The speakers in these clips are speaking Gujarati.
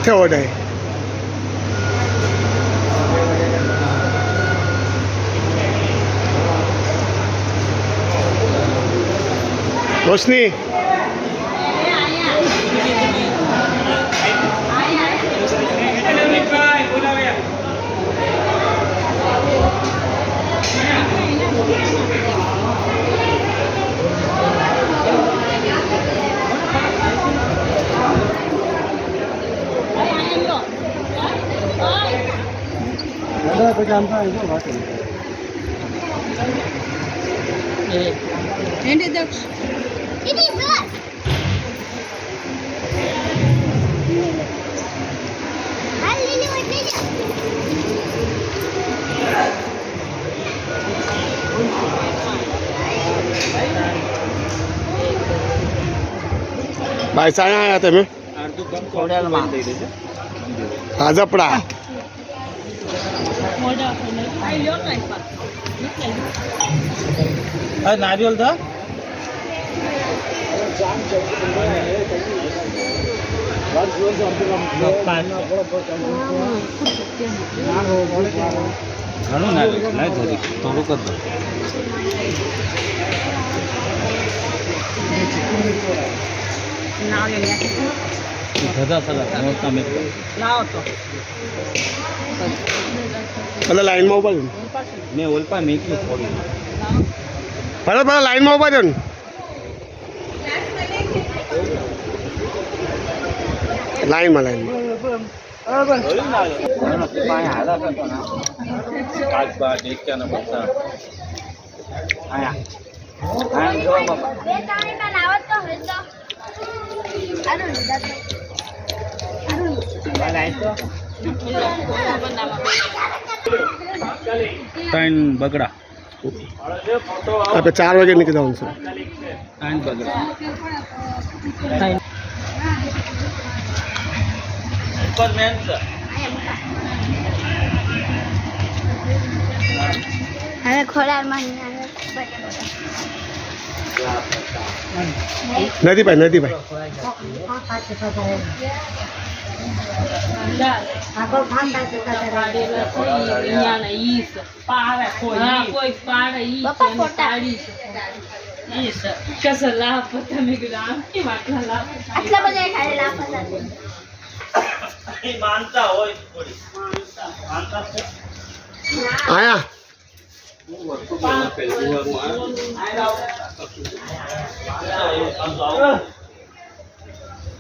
થયો ઓડાય રોશની ભાઈ સાયા આયા તમે રાજપડા नारियल था घणो नारियल नहीं थोड़ी थोड़ो कर दो दादा सला नोट में लाओ तो ભલે લાઈનમાં ઉભા છો मैं ओलपा मेक्यू थोड़ी ભલે લાઈનમાં ઉભા છો ને લાઈનમાં टाइम बगड़ा આપણે 4 વાગે નીકળી જવાનું છે टाइम बगड़ा सुपरमैन सर हमें खोला मन નથી ભાઈ मानता हो આયા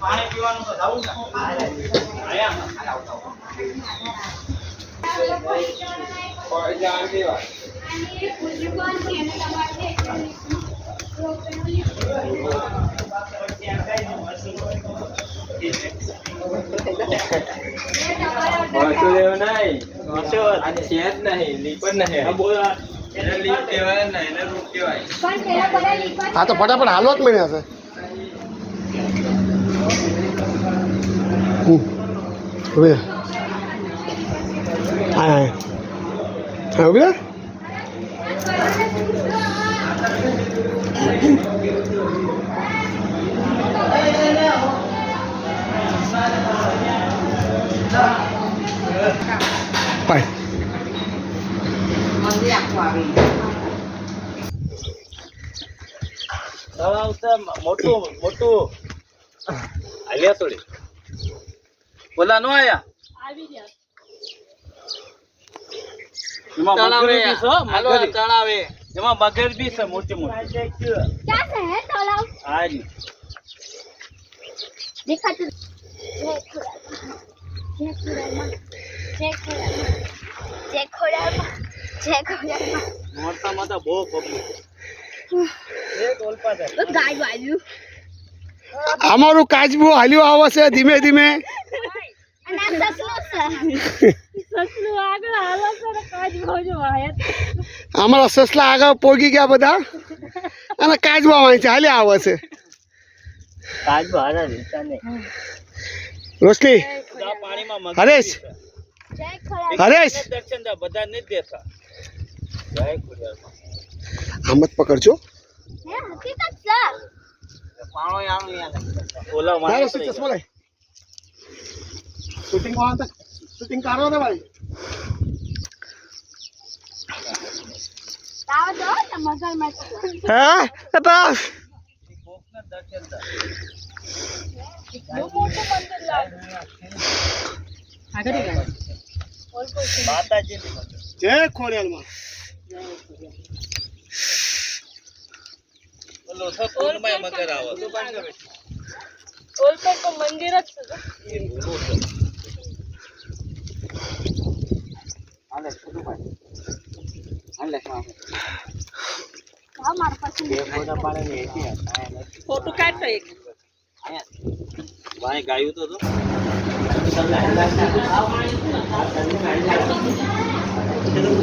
पानी पीવાનું તો જાવું આયા કોઈ જાણ દેવા વાસો લેવ નહીં વાસો અને શેર નહીં લીપર નહીં આ બોલ એને લીપ કહેવાય ને એને રૂપ કહેવાય હા તો ફટાફટ હાલવા જ મળ્યા છે હવે આયા હા ઉભી રહે બાય તળાવ છે મોટું મોટું આલ્યા થોડી બોલા નો આયા આવી ગયા એમાં મગર બી છે મગર તળાવે એમાં મગર બી છે મોટી મોટી क्या से है तालाब આ જી देखा तो जय खोड़ा મોરતા માં તો બહુ પબ્લિક એક ઓલપા છે तो गाय बाजू અમારું કાચબું હાલ્યું આવે છે ધીમે ધીમે અને સસલો સસલું આગળ હાલો સર કાજ ભોજો વાયત અમારા સસલા આગળ પોગી ગયા બધા અને કાચબા વાંચે છે હાલ્યા આવે છે કાજ બહાર રહેતા ને રોશની પાણીમાં મગર હરેશ જય ખોડા હરેશ દર્શન દા બધા નથી દેતા જય ખુદામાં આમ જ પકડજો હે હકીકત સર પાણો આમ યાર ઓલા ના મારે રોશની ચશ્મા લાય શૂટિંગ શૂટિંગ કરો ને ભાઈ આવો જો ને મગરમાં હા તો બહુ મોટું મંદિર લાગે જય ખોડિયાલમાં ઓલ પર તો મંદિર જ છે હા મારા પાસે ફોટો કાઢતો એક ગાયું તો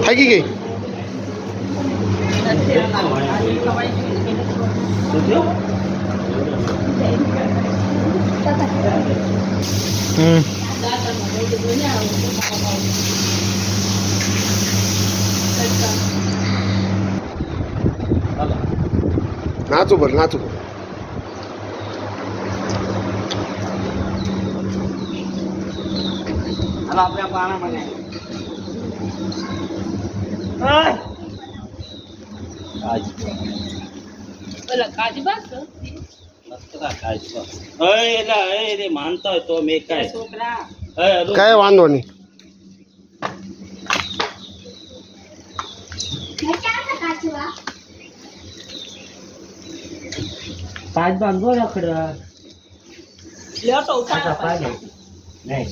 થાકી ગઈ નાચું બોલ નાચું બોલ આપણે પાણા મને ઓલા કાજીબા માનતા હોય તો મેં કાંઈ છોકરા કઈ વાંધો નહીં પાંચ બાંધો રખડા લ્યો તો ઉતારો નહીં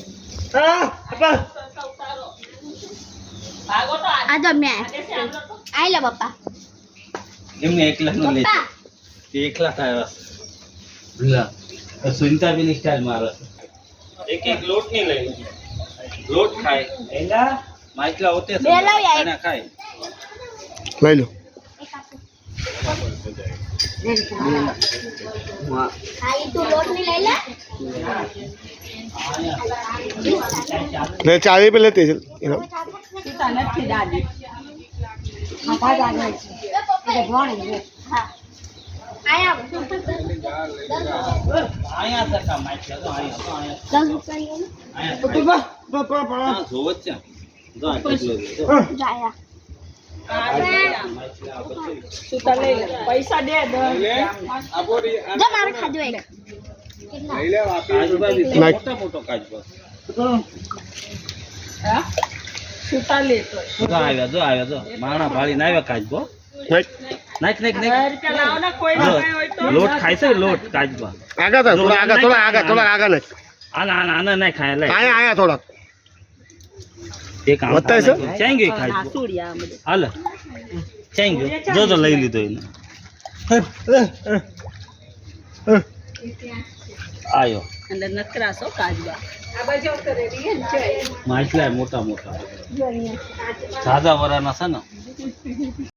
ભાગો તો આ જો મેં આઈ લો પપ્પા એમને એકલા નો લે પપ્પા તે એકલા થાય સુનતા બી સ્ટાઇલ મારે એક એક લોટ ની લઈ લોટ ખાય એલા માઇકલા હોતે બે લાવી આય. ખાના ખાય લઈ લો હા ઈ તું લોટ ની લઈ લે લે ચાવી પે લેતી ચલ સીતા નથી દાદી હા આયા આયા સકા માઇકલા તો આયા 10 રૂપિયા આયા જોવ જ છે જો આ કેટલો જો જાયા સીતા લઈ લે પૈસા દે જો મારે ખાજો એક કેટલા આજુબાજુ નાખ. મોટો મોટો કાચબો હા સીતા લેતો જો આવ્યા જો માણા ભાળીને આવ્યા કાચબો નાખ. નાખ નાખ નાખ રૂપિયા લાવો ને કોઈ જો, ના હોય તો લોટ ખાય છે લોટ કાચબા આગા થાય થોડા આગા નાખ આના નહીં ખાય લે આયા આયા થોડાક એક આમ વધતા છે? ચાઈ ગઈ કાચબો હાસુડિયા બધે હાલ ચાઈ ગયો જો લઈ લીધો એને આયો અંદર નકરાસો કાજબા આ બાજુ કરે રીએ ને જોઈ માછલા મોટા મોટા સાદા વરાના છે ને